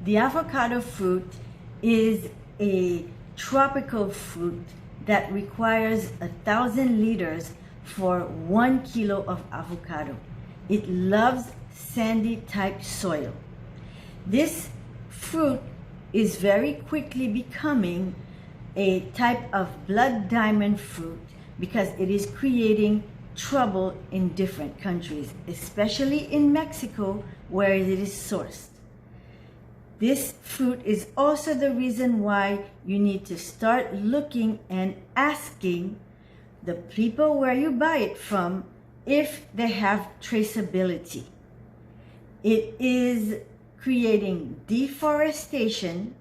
The avocado fruit is a tropical fruit that requires 1,000 liters for 1 kilo of avocado. It loves sandy type soil. This fruit is very quickly becoming a type of blood diamond fruit because it is creating trouble in different countries, especially in Mexico where it is sourced. This fruit is also the reason why you need to start looking and asking the people where you buy it from if they have traceability. It is creating deforestation,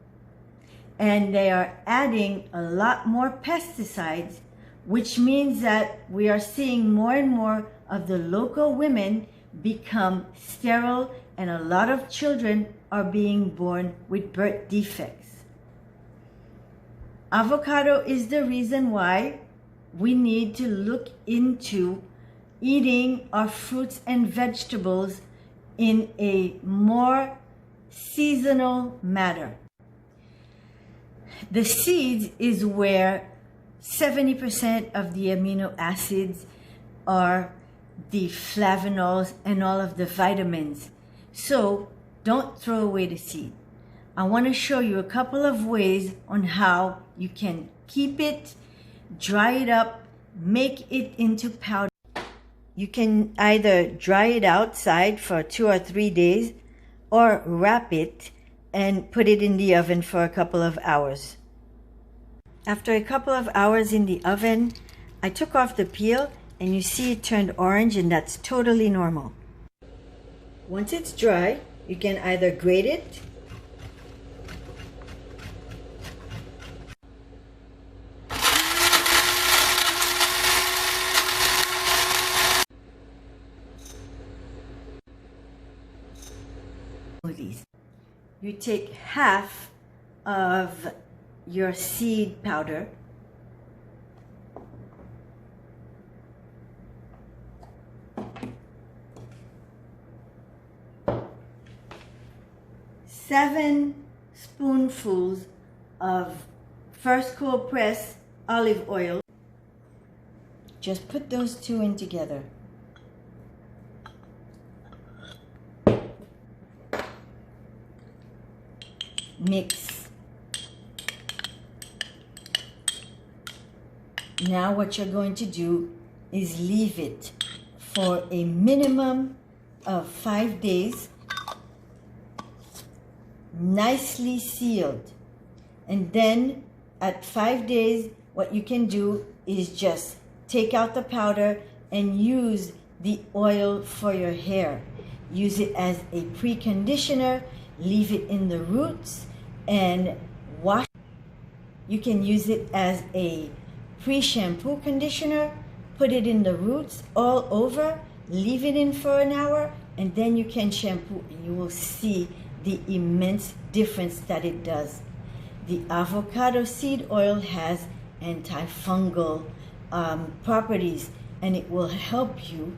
and they are adding a lot more pesticides, which means that we are seeing more and more of the local women become sterile, and a lot of children are being born with birth defects. Avocado is the reason why we need to look into eating our fruits and vegetables in a more seasonal manner. The seeds is where 70% of the amino acids are the flavonols and all of the vitamins. So don't throw away the seed. I want to show you a couple of ways on how you can keep it, dry it up, make it into powder. You can either dry it outside for 2 or 3 days or wrap it and put it in the oven for a couple of hours. After a couple of hours in the oven, I took off the peel and you see it turned orange, and that's totally normal. Once it's dry, you can either grate it you take half of your seed powder, seven spoonfuls of first cold press olive oil. Just put those two in together. Mix. Now what you're going to do is leave it for a minimum of 5 days, nicely sealed. And then at 5 days, what you can do is just take out the powder and use the oil for your hair. Use it as a preconditioner, leave it in the roots and wash. You can use it as a pre-shampoo conditioner, put it in the roots all over, leave it in for an hour, and then you can shampoo, and you will see the immense difference that it does. The avocado seed oil has antifungal properties, and it will help you